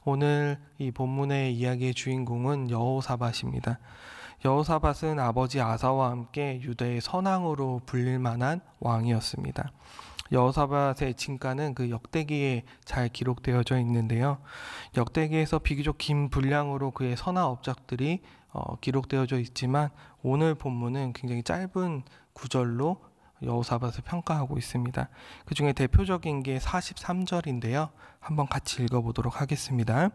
오늘 이 본문의 이야기의 주인공은 여호사밧입니다. 여호사밧은 아버지 아사와 함께 유대의 선왕으로 불릴 만한 왕이었습니다. 여호사밧의 진가는 그 역대기에 잘 기록되어져 있는데요. 역대기에서 비교적 긴 분량으로 그의 선한 업적들이 기록되어져 있지만 오늘 본문은 굉장히 짧은 구절로 여호사밧을 평가하고 있습니다. 그 중에 대표적인 게 43절인데요. 한번 같이 읽어보도록 하겠습니다.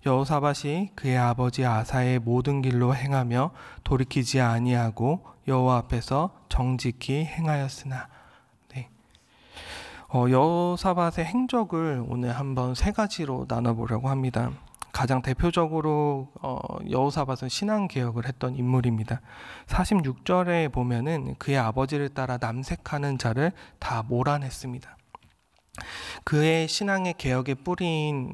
여호사밧이 그의 아버지 아사의 모든 길로 행하며 돌이키지 아니하고 여호와 앞에서 정직히 행하였으나. 네. 여호사밧의 행적을 오늘 한번 세 가지로 나눠보려고 합니다. 가장 대표적으로 여호사밧은 신앙개혁을 했던 인물입니다. 46절에 보면은 그의 아버지를 따라 남색하는 자를 다 몰아냈습니다. 그의 신앙의 개혁의 뿌리인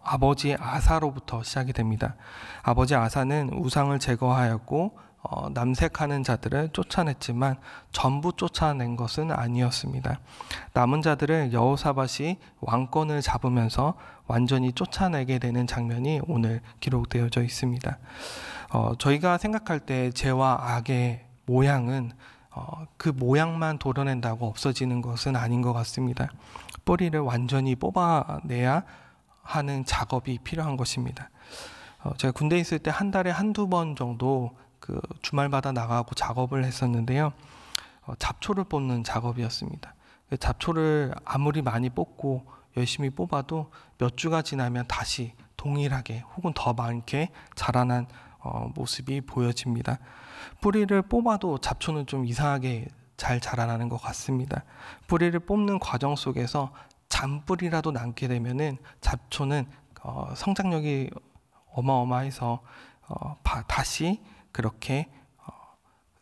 아버지 아사로부터 시작이 됩니다. 아버지 아사는 우상을 제거하였고 남색하는 자들을 쫓아냈지만 전부 쫓아낸 것은 아니었습니다. 남은 자들을 여호사밧이 왕권을 잡으면서 완전히 쫓아내게 되는 장면이 오늘 기록되어져 있습니다. 저희가 생각할 때 죄와 악의 모양은 그 모양만 도려낸다고 없어지는 것은 아닌 것 같습니다. 뿌리를 완전히 뽑아내야 하는 작업이 필요한 것입니다. 제가 군대에 있을 때 한 달에 한두 번 정도 그 주말마다 나가고 작업을 했었는데요. 잡초를 뽑는 작업이었습니다. 잡초를 아무리 많이 뽑고 열심히 뽑아도 몇 주가 지나면 다시 동일하게 혹은 더 많게 자라난 모습이 보여집니다. 뿌리를 뽑아도 잡초는 좀 이상하게 잘 자라나는 것 같습니다. 뿌리를 뽑는 과정 속에서 잔뿌리라도 남게 되면은 잡초는 성장력이 어마어마해서 다시 그렇게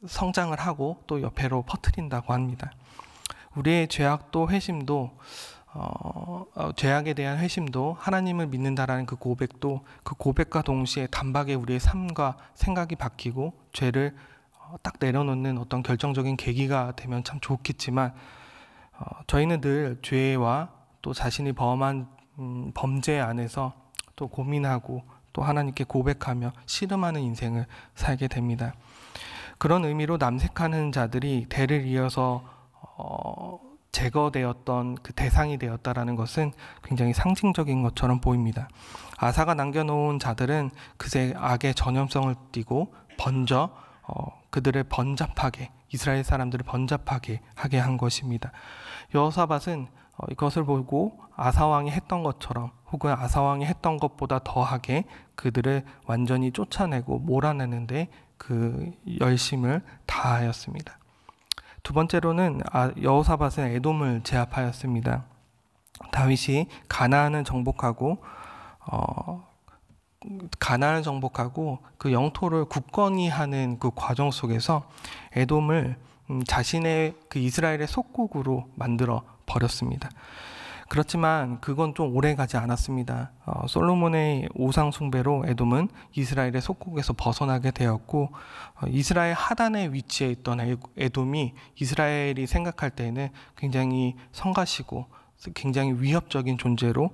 성장을 하고 또 옆으로 퍼뜨린다고 합니다. 우리의 죄악도 회심도 죄악에 대한 회심도 하나님을 믿는다라는 그 고백도 그 고백과 동시에 단박에 우리의 삶과 생각이 바뀌고 죄를 딱 내려놓는 어떤 결정적인 계기가 되면 참 좋겠지만 저희는 늘 죄와 또 자신이 범한 범죄 안에서 또 고민하고 또 하나님께 고백하며 씨름하는 인생을 살게 됩니다. 그런 의미로 남색하는 자들이 대를 이어서 제거되었던 그 대상이 되었다라는 것은 굉장히 상징적인 것처럼 보입니다. 아사가 남겨놓은 자들은 그새 악의 전염성을 띠고 번져 그들을 번잡하게 이스라엘 사람들을 번잡하게 하게 한 것입니다. 여호사밧은 이것을 보고 아사왕이 했던 것처럼 혹은 아사왕이 했던 것보다 더하게 그들을 완전히 쫓아내고 몰아내는데 그 열심을 다하였습니다. 두 번째로는 여호사밧은 에돔을 제압하였습니다. 다윗이 가나안을 정복하고 그 영토를 굳건히 하는 그 과정 속에서 에돔을 자신의 그 이스라엘의 속국으로 만들어 버렸습니다. 그렇지만 그건 좀 오래 가지 않았습니다. 솔로몬의 우상 숭배로 에돔은 이스라엘의 속국에서 벗어나게 되었고 이스라엘 하단에 위치해 있던 에돔이 이스라엘이 생각할 때에는 굉장히 성가시고 굉장히 위협적인 존재로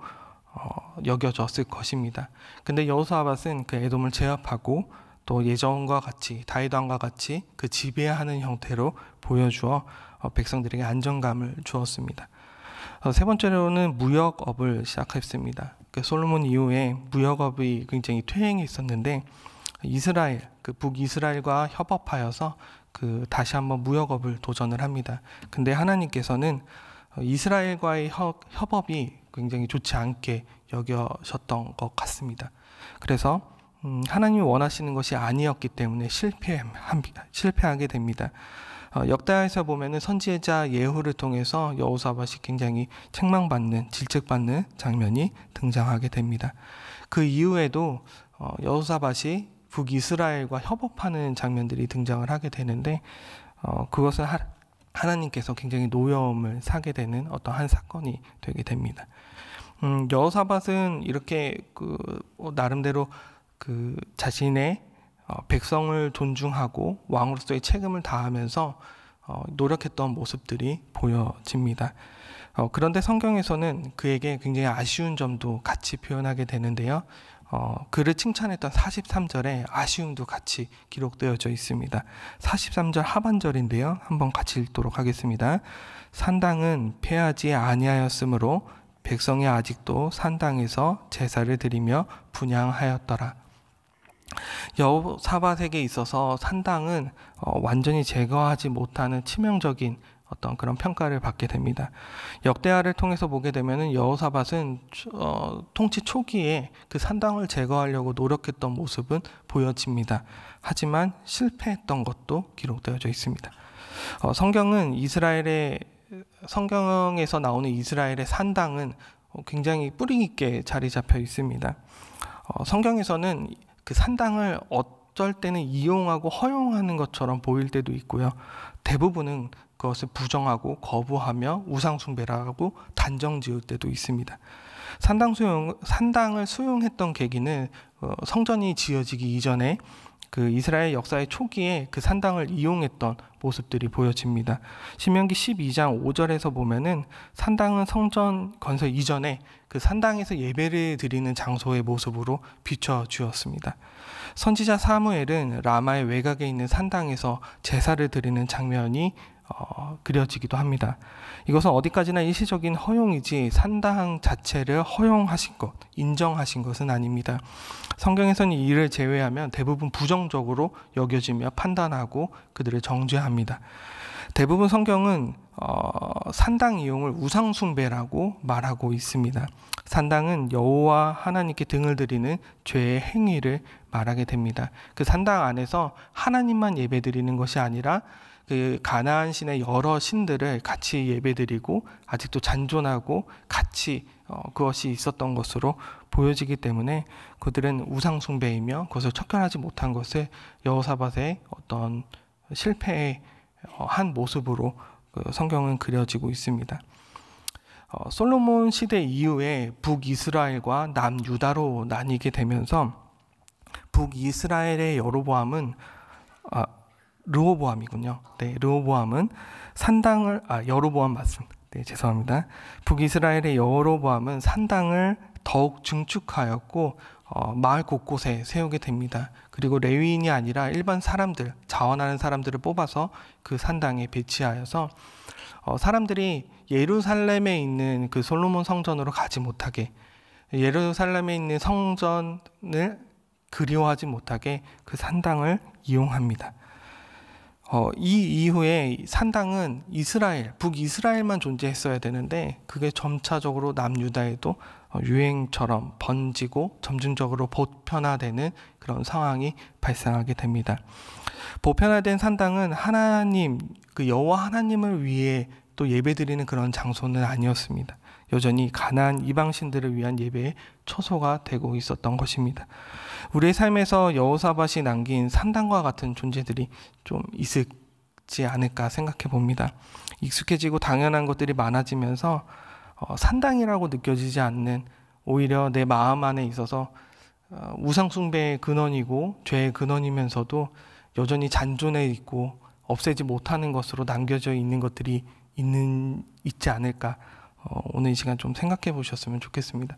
여겨졌을 것입니다. 근데 여호사밧은 그 에돔을 제압하고 또 예전과 같이 다윗 왕과 같이 그 지배하는 형태로 보여주어 백성들에게 안정감을 주었습니다. 세 번째로는 무역업을 시작했습니다. 그 솔로몬 이후에 무역업이 굉장히 퇴행이 있었는데 이스라엘, 그 북이스라엘과 협업하여서 그 다시 한번 무역업을 도전을 합니다. 근데 하나님께서는 이스라엘과의 협업이 굉장히 좋지 않게 여겨졌던 것 같습니다. 그래서 하나님이 원하시는 것이 아니었기 때문에 실패하게 됩니다. 역대하에서 보면은 선지자 예후를 통해서 여호사밧이 굉장히 책망받는, 질책받는 장면이 등장하게 됩니다. 그 이후에도 여호사밧이 북이스라엘과 협업하는 장면들이 등장을 하게 되는데 그것은 하나님께서 굉장히 노여움을 사게 되는 어떤 한 사건이 되게 됩니다. 여호사밧은 이렇게 나름대로 그 자신의 백성을 존중하고 왕으로서의 책임을 다하면서 노력했던 모습들이 보여집니다. 그런데 성경에서는 그에게 굉장히 아쉬운 점도 같이 표현하게 되는데요. 그를 칭찬했던 43절에 아쉬움도 같이 기록되어져 있습니다. 43절 하반절인데요. 한번 같이 읽도록 하겠습니다. 산당은 패하지 아니하였으므로 백성이 아직도 산당에서 제사를 드리며 분향하였더라. 여호사밧에게 있어서 산당은 완전히 제거하지 못하는 치명적인 어떤 그런 평가를 받게 됩니다. 역대하를 통해서 보게 되면은 여호사밧은 통치 초기에 그 산당을 제거하려고 노력했던 모습은 보여집니다. 하지만 실패했던 것도 기록되어져 있습니다. 성경에서 나오는 이스라엘의 산당은 굉장히 뿌리 깊게 자리 잡혀 있습니다. 성경에서는 그 산당을 어쩔 때는 이용하고 허용하는 것처럼 보일 때도 있고요. 대부분은 그것을 부정하고 거부하며 우상숭배라고 단정 지을 때도 있습니다. 산당을 수용했던 계기는 성전이 지어지기 이전에 그 이스라엘 역사의 초기에 그 산당을 이용했던 모습들이 보여집니다. 신명기 12장 5절에서 보면은 산당은 성전 건설 이전에 그 산당에서 예배를 드리는 장소의 모습으로 비춰주었습니다. 선지자 사무엘은 라마의 외곽에 있는 산당에서 제사를 드리는 장면이 그려지기도 합니다. 이것은 어디까지나 일시적인 허용이지 산당 자체를 허용하신 것, 인정하신 것은 아닙니다. 성경에서는 이를 제외하면 대부분 부정적으로 여겨지며 판단하고 그들을 정죄합니다. 대부분 성경은 산당 이용을 우상숭배라고 말하고 있습니다. 산당은 여호와 하나님께 등을 드리는 죄의 행위를 말하게 됩니다. 그 산당 안에서 하나님만 예배드리는 것이 아니라 그 가나안 신의 여러 신들을 같이 예배드리고 아직도 잔존하고 같이 그것이 있었던 것으로 보여지기 때문에 그들은 우상숭배이며 그것을 척결하지 못한 것을 여호사밧의 어떤 실패의 한 모습으로 성경은 그려지고 있습니다. 솔로몬 시대 이후에 북이스라엘과 남유다로 나뉘게 되면서 북이스라엘의 르호보암이군요. 네, 르호보암은 여로보암 맞습니다. 네, 죄송합니다. 북이스라엘의 여로보암은 산당을 더욱 증축하였고 마을 곳곳에 세우게 됩니다. 그리고 레위인이 아니라 일반 사람들, 자원하는 사람들을 뽑아서 그 산당에 배치하여서 사람들이 예루살렘에 있는 그 솔로몬 성전으로 가지 못하게, 예루살렘에 있는 성전을 그리워하지 못하게 그 산당을 이용합니다. 이 이후에 산당은 북이스라엘만 존재했어야 되는데 그게 점차적으로 남유다에도 유행처럼 번지고 점진적으로 보편화되는 그런 상황이 발생하게 됩니다. 보편화된 산당은 그 여호와 하나님을 위해 또 예배드리는 그런 장소는 아니었습니다. 여전히 가나안 이방신들을 위한 예배의 초소가 되고 있었던 것입니다. 우리의 삶에서 여호사밧이 남긴 산당과 같은 존재들이 좀 있지 않을까 생각해 봅니다. 익숙해지고 당연한 것들이 많아지면서 산당이라고 느껴지지 않는, 오히려 내 마음 안에 있어서 우상숭배의 근원이고 죄의 근원이면서도 여전히 잔존해 있고 없애지 못하는 것으로 남겨져 있는 것들이 있지 않을까, 오늘 이 시간 좀 생각해 보셨으면 좋겠습니다.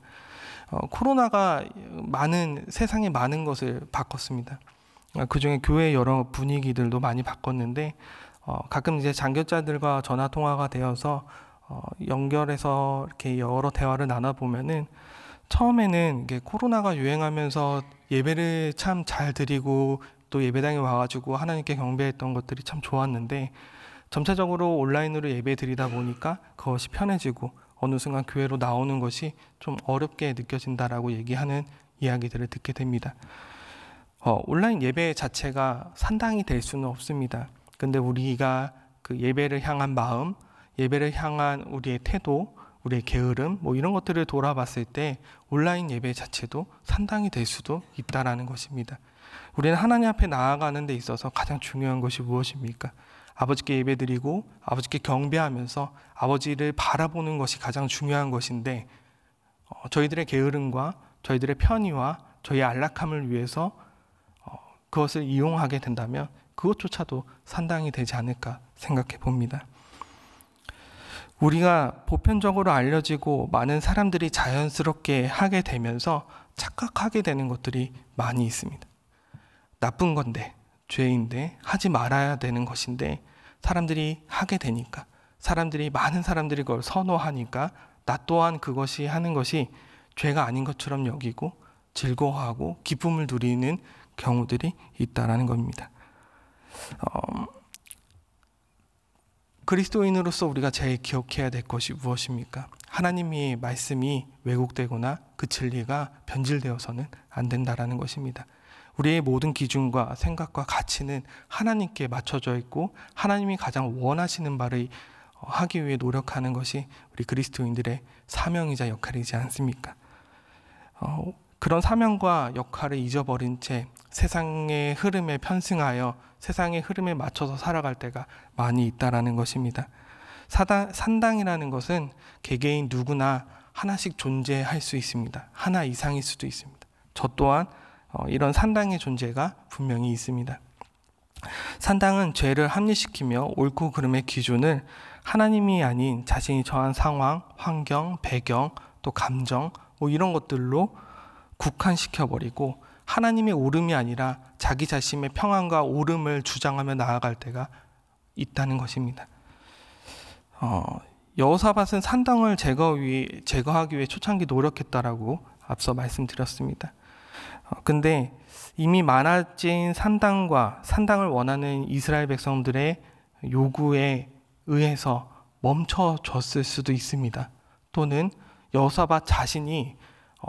코로나가 세상의 많은 것을 바꿨습니다. 그중에 교회 여러 분위기들도 많이 바꿨는데 가끔 이제 장교자들과 전화 통화가 되어서 연결해서 이렇게 여러 대화를 나눠보면은, 처음에는 이게 코로나가 유행하면서 예배를 참 잘 드리고 또 예배당에 와가지고 하나님께 경배했던 것들이 참 좋았는데, 점차적으로 온라인으로 예배 드리다 보니까 그것이 편해지고 어느 순간 교회로 나오는 것이 좀 어렵게 느껴진다라고 얘기하는 이야기들을 듣게 됩니다. 온라인 예배 자체가 산당이 될 수는 없습니다. 근데 우리가 그 예배를 향한 마음, 예배를 향한 우리의 태도, 우리의 게으름, 이런 것들을 돌아봤을 때 온라인 예배 자체도 산당이 될 수도 있다라는 것입니다. 우리는 하나님 앞에 나아가는 데 있어서 가장 중요한 것이 무엇입니까? 아버지께 예배드리고 아버지께 경배하면서 아버지를 바라보는 것이 가장 중요한 것인데, 저희들의 게으름과 저희들의 편의와 저희의 안락함을 위해서 그것을 이용하게 된다면 그것조차도 산당이 되지 않을까 생각해 봅니다. 우리가 보편적으로 알려지고 많은 사람들이 자연스럽게 하게 되면서 착각하게 되는 것들이 많이 있습니다. 나쁜 건데, 죄인데, 하지 말아야 되는 것인데 사람들이 하게 되니까, 많은 사람들이 그걸 선호하니까 나 또한 그것이 하는 것이 죄가 아닌 것처럼 여기고 즐거워하고 기쁨을 누리는 경우들이 있다라는 겁니다. 그리스도인으로서 우리가 제일 기억해야 될 것이 무엇입니까? 하나님의 말씀이 왜곡되거나 그 진리가 변질되어서는 안 된다라는 것입니다. 우리의 모든 기준과 생각과 가치는 하나님께 맞춰져 있고 하나님이 가장 원하시는 바를 하기 위해 노력하는 것이 우리 그리스도인들의 사명이자 역할이지 않습니까? 그런 사명과 역할을 잊어버린 채 세상의 흐름에 편승하여 세상의 흐름에 맞춰서 살아갈 때가 많이 있다라는 것입니다. 산당이라는 것은 개개인 누구나 하나씩 존재할 수 있습니다. 하나 이상일 수도 있습니다. 저 또한 이런 산당의 존재가 분명히 있습니다. 산당은 죄를 합리시키며 옳고 그름의 기준을 하나님이 아닌 자신이 처한 상황, 환경, 배경, 또 감정 이런 것들로 국한시켜버리고 하나님의 옳음이 아니라 자기 자신의 평안과 옳음을 주장하며 나아갈 때가 있다는 것입니다. 여호사밧은 산당을 제거하기 위해 초창기 노력했다라고 앞서 말씀드렸습니다. 근데 이미 많아진 산당을 원하는 이스라엘 백성들의 요구에 의해서 멈춰졌을 수도 있습니다. 또는 여호사밧 자신이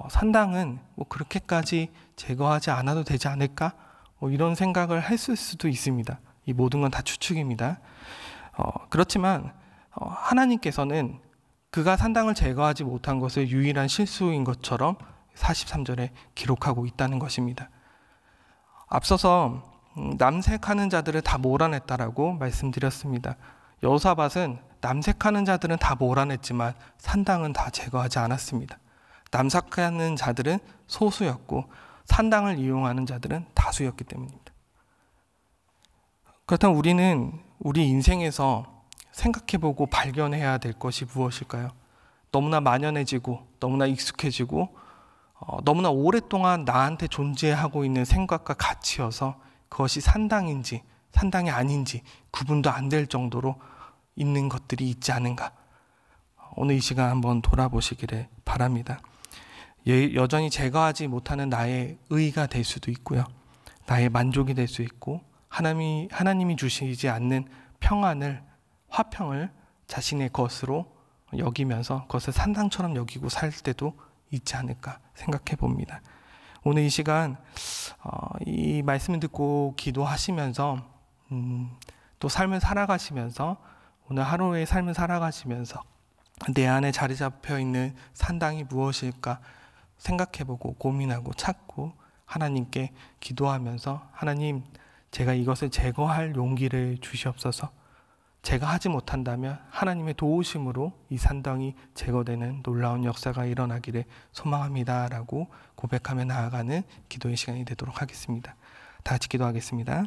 산당은 그렇게까지 제거하지 않아도 되지 않을까? 이런 생각을 했을 수도 있습니다. 이 모든 건 다 추측입니다. 그렇지만 하나님께서는 그가 산당을 제거하지 못한 것을 유일한 실수인 것처럼 43절에 기록하고 있다는 것입니다. 앞서서 남색하는 자들을 다 몰아냈다라고 말씀드렸습니다. 여호사밧은 남색하는 자들은 다 몰아냈지만 산당은 다 제거하지 않았습니다. 남색하는 자들은 소수였고 산당을 이용하는 자들은 다수였기 때문입니다. 그렇다면 우리는 우리 인생에서 생각해보고 발견해야 될 것이 무엇일까요? 너무나 만연해지고 너무나 익숙해지고 너무나 오랫동안 나한테 존재하고 있는 생각과 가치여서 그것이 산당인지 산당이 아닌지 구분도 안 될 정도로 있는 것들이 있지 않은가. 오늘 이 시간 한번 돌아보시기를 바랍니다. 여전히 제거하지 못하는 나의 의의가 될 수도 있고요. 나의 만족이 될 수 있고 하나님이 주시지 않는 화평을 자신의 것으로 여기면서 그것을 산당처럼 여기고 살 때도 있지 않을까 생각해 봅니다. 오늘 이 시간 이 말씀을 듣고 기도하시면서 또 삶을 살아가시면서 오늘 하루의 삶을 살아가시면서 내 안에 자리 잡혀 있는 산당이 무엇일까 생각해보고 고민하고 찾고 하나님께 기도하면서 하나님, 제가 이것을 제거할 용기를 주시옵소서. 제가 하지 못한다면 하나님의 도우심으로 이 산당이 제거되는 놀라운 역사가 일어나기를 소망합니다 라고 고백하며 나아가는 기도의 시간이 되도록 하겠습니다. 다 같이 기도하겠습니다.